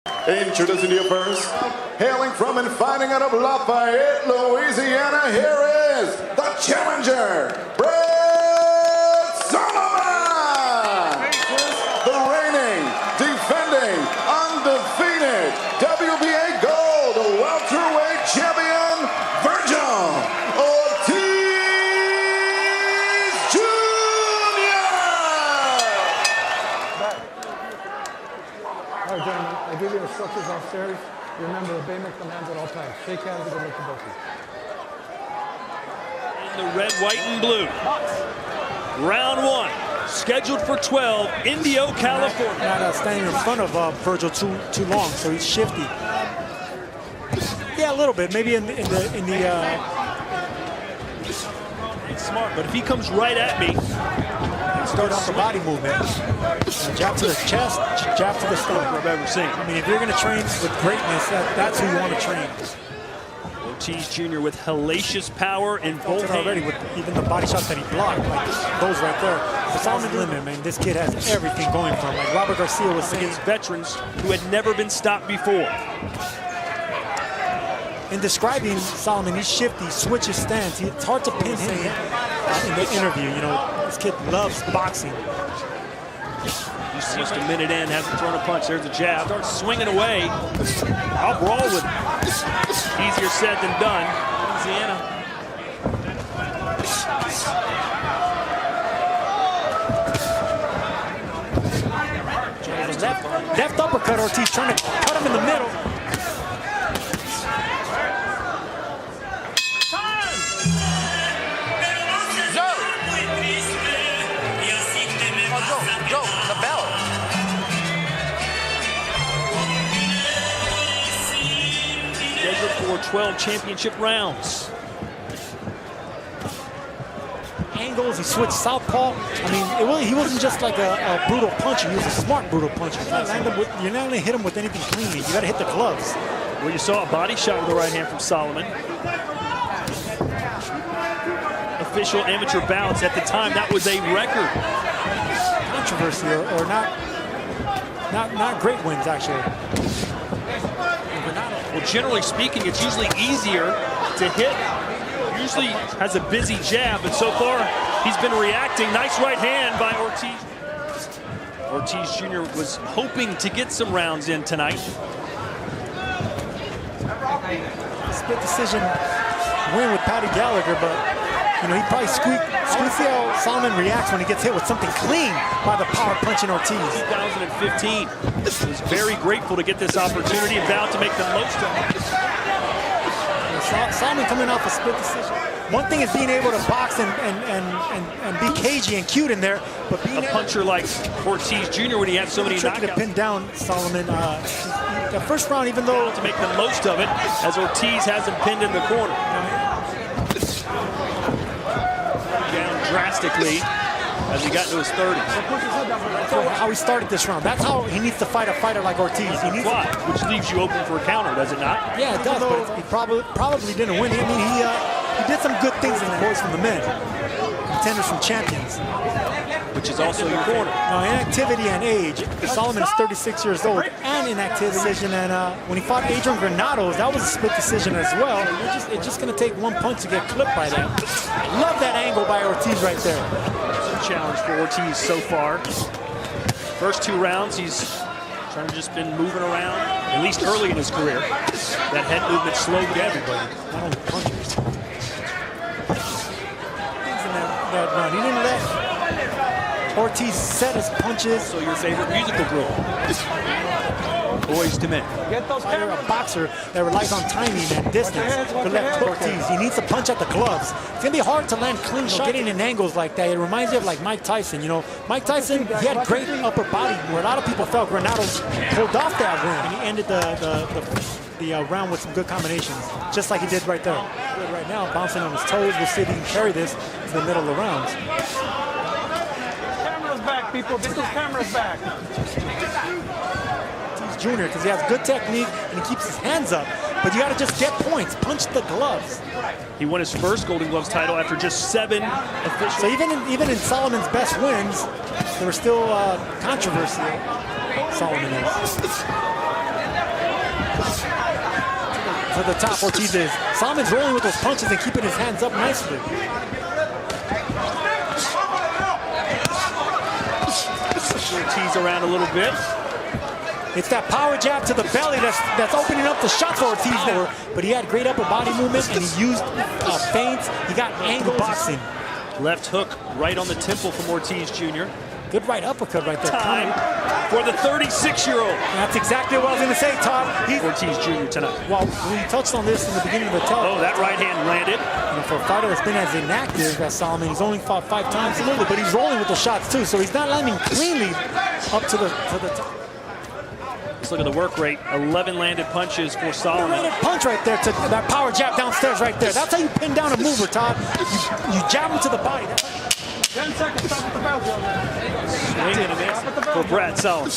Introducing you first, hailing from and fighting out of Lafayette, Louisiana, here is the challenger, Brad Solomon! The reigning, defending, undefeated WBA Gold Welterweight Champion, Vergil Ortiz Jr. All right, gentlemen, I give you instructions upstairs. Remember, obey my commands at all times. Shake hands and good luck to both of you. In the red, white, and blue. Round one, scheduled for 12, Indio, California. Not standing in front of Vergil too long, so he's shifty. Yeah, a little bit, maybe in the. It's smart, but if he comes right at me, start off the body movement. Jab to the chest, jab to the stomach. I've ever seen. I mean, if you're going to train with greatness, that's who you want to train. Ortiz Jr. with hellacious power in both hands. Already with even the body shots that he blocked, like those right there. It's on the limit, man. This kid has everything going for him. Like Robert Garcia was saying. Against veterans who had never been stopped before. In describing Solomon, he's shifty, switches stance. It's hard to pin him in the interview. You know, this kid loves boxing. You see just a minute in, hasn't thrown a punch. There's a jab. Starts swinging away. I'll brawl with him. Easier said than done. Louisiana. Left uppercut, Ortiz trying to cut him in the middle. Go, the bell. Scheduled for 12 championship rounds. Angles, he switched southpaw. I mean, he wasn't just like a brutal puncher. He was a smart brutal puncher. You're not going to hit him with anything clean. You got to hit the gloves. Well, you saw a body shot with the right hand from Solomon. Official amateur bouts at the time, that was a record. Controversy or not great wins, actually. Well, generally speaking, it's usually easier to hit. Usually has a busy jab, but so far he's been reacting. Nice right hand by Ortiz. Ortiz Jr. was hoping to get some rounds in tonight. Split decision win with Patty Gallagher, but you know, he probably squeaked. See how Solomon reacts when he gets hit with something clean by the power punching Ortiz. 2015 was very grateful to get this opportunity and vowed to make the most of it. Solomon coming off a split decision. One thing is being able to box and be cagey and cute in there, but being a puncher like Ortiz Jr. when he had so many knockouts. To pin down Solomon. The first round, even though to make the most of it, as Ortiz has him pinned in the corner. Down drastically as he got into his 30s. How he started this round. That's how he needs to fight a fighter like Ortiz. He needs which leaves you open for a counter, does it not? Yeah, it does, but he probably didn't win. I mean, he did some good things in the boys from the men. Contenders from champions. Which is also your corner. Now, inactivity and age. Solomon is 36 years old and inactive decision. And when he fought Adrian Granados, that was a split decision as well. It's just going to take one punch to get clipped by that. Love that angle by Ortiz right there. Some challenge for Ortiz so far. First two rounds, he's trying to just been moving around, at least early in his career. That head movement slowed everybody, not only punchers. That round. He didn't let Ortiz set his punches. So your favorite musical group? Boys to Men. Get those a boxer that relies on timing and distance to let Ortiz. He needs to punch at the gloves. It's going to be hard to land clean shots. Getting in angles like that, it reminds you of like Mike Tyson. You know, Mike Tyson, he had great upper body where a lot of people felt Granados pulled off that win. And he ended the round with some good combinations, just like he did right there. Good right now, bouncing on his toes. We'll see if he can carry this to the middle of the rounds. Cameras back, people. Get those cameras back. Jr. because he has good technique and he keeps his hands up. But you got to just get points, punch the gloves. He won his first Golden Gloves title after just 7 official. So even in Solomon's best wins, there was still controversy. Solomon is. to the top, Ortiz is. Solomon's rolling with those punches and keeping his hands up nicely. Ortiz around a little bit. It's that power jab to the belly that's opening up the shot for Ortiz there. But he had great upper body movement and he used feints. He got angle boxing. Left hook right on the temple from Ortiz Jr. Good right uppercut right there. Time for the 36-year-old. That's exactly what I was going to say, Todd. Ortiz Jr. tonight. Well, we touched on this in the beginning of the tell. Oh, that right hand landed. And for a fighter that's been as inactive as Solomon, he's only fought 5 times, absolutely, but he's rolling with the shots too, so he's not landing cleanly up to the top. Let's look at the work rate. 11 landed punches for Solomon. Landed punch right there to that power jab downstairs right there. That's how you pin down a mover, Todd. You jab him to the body. 10 seconds, stop at the bell, Swing and a miss for Brad Solomon.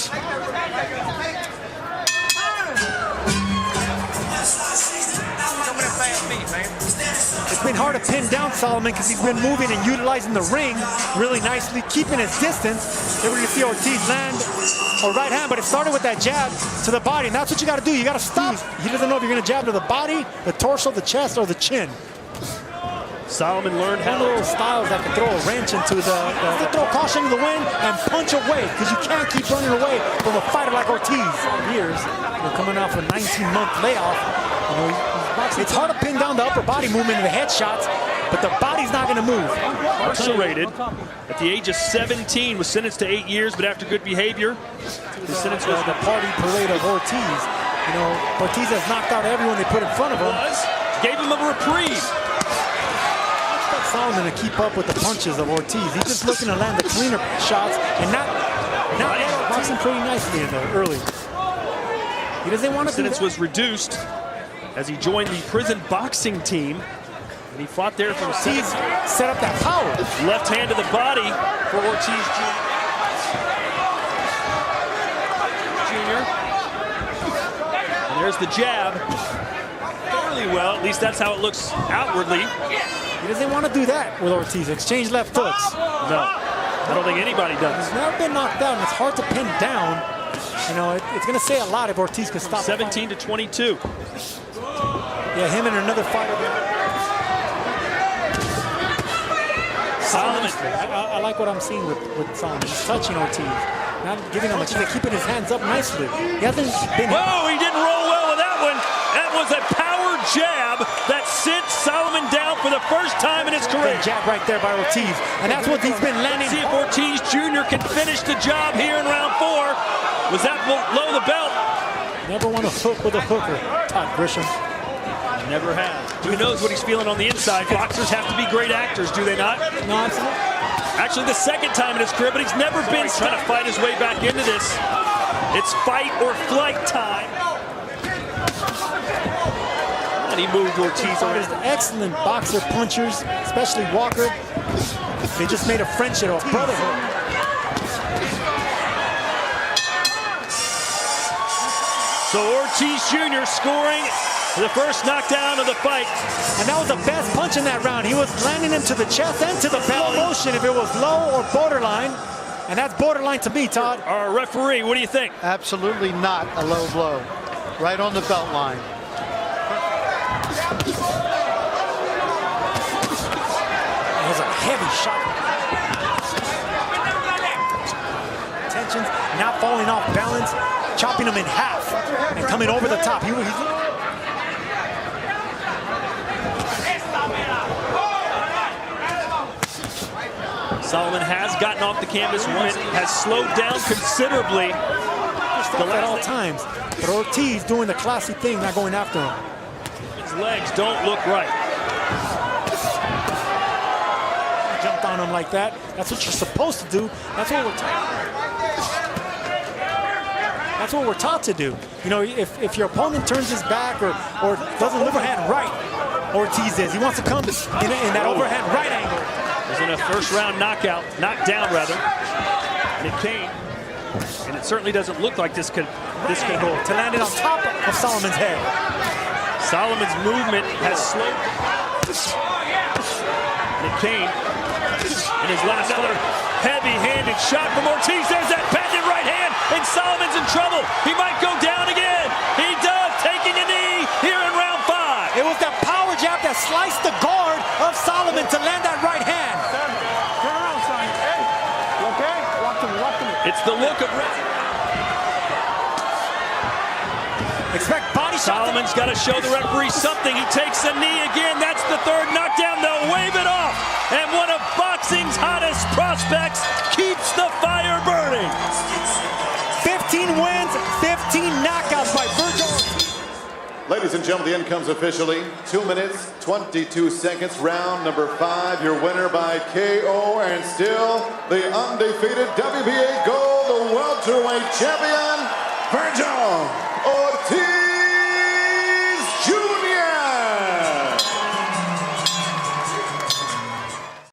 It's been hard to pin down Solomon because he's been moving and utilizing the ring really nicely, keeping his distance. They were going to see Ortiz land a right hand, but it started with that jab to the body, and that's what you got to do. You got to stop. He doesn't know if you're going to jab to the body, the torso, the chest, or the chin. Solomon learned how. One of those styles that can throw a wrench into the throw caution to the wind and punch away, because you can't keep running away from a fighter like Ortiz. Years, coming off a 19-month layoff. It's hard to pin down the upper body movement and the headshots, but the body's not going to move. Incarcerated at the age of 17, was sentenced to 8 years, but after good behavior, his sentence was the party parade of Ortiz. You know, Ortiz has knocked out everyone they put in front of him. Gave him a reprieve. Solomon to keep up with the punches of Ortiz. He's just looking to land the cleaner shots and not boxing pretty nicely in there early. He doesn't want to. Sentence was reduced as he joined the prison boxing team, and he fought there from Ortiz set up that power. Left hand to the body for Ortiz Jr. And there's the jab. Fairly well, at least that's how it looks outwardly. He doesn't want to do that with Ortiz. Exchange left hooks. No, I don't think anybody does. He's never been knocked down. It's hard to pin down. You know, it's going to say a lot if Ortiz can stop. 17 to 22. Yeah, him and another fighter. Solomon. I like what I'm seeing with Solomon. He's touching Ortiz, not giving him a chance, keeping his hands up nicely. He hasn't been. Whoa, he didn't roll well with that one. That was a power jab that sent Solomon down for the first time in his career. Jab right there by Ortiz, and that's what he's been landing. See if Ortiz Jr. can finish the job here in round 4. Was that below the belt? Never won a hook with a hooker, Todd Grisham. Never has. Who knows what he's feeling on the inside? Boxers have to be great actors, do they not? No, absolutely. Actually, the second time in his career, but he's never been trying to fight his way back into this. It's fight or flight time. And he moved Ortiz around. Excellent boxer punchers, especially Walker. They just made a friendship, a brotherhood. So Ortiz Jr. scoring the first knockdown of the fight. And that was the best punch in that round. He was landing him to the chest and to the belly. Motion if it was low or borderline. And that's borderline to me, Todd. Our referee, what do you think? Absolutely not a low blow. Right on the belt line. It was a heavy shot. Tensions, not falling off balance, chopping him in half and coming over the top. Solomon has gotten off the canvas once, has slowed down considerably. At all times, but Ortiz doing the classy thing, not going after him. His legs don't look right. Jumped on him like that. That's what you're supposed to do. That's what we're taught. That's what we're taught to do. You know, if your opponent turns his back or doesn't overhand right, Ortiz is. He wants to come in that overhand right angle. It was in a first-round knockdown rather, and it came. And it certainly doesn't look like this could go to land it on top of Solomon's head. Solomon's movement has slowed. And it came in his last another heavy-handed shot from Ortiz. There's that patented right hand, and Solomon's in trouble. He might go down again. He does, taking a knee here in round 5. smoke of red. Expect body shot. Solomon's got to show the referee something. He takes a knee again. That's the third knockdown. They'll wave it off. And one of boxing's hottest prospects keeps the fire burning. 15 wins, 15 knockouts by Vergil Ortiz. Ladies and gentlemen, the end comes officially. 2 minutes, 22 seconds, round number 5. Your winner by KO and still the undefeated WBA Gold Welterweight Champion, Vergil Ortiz.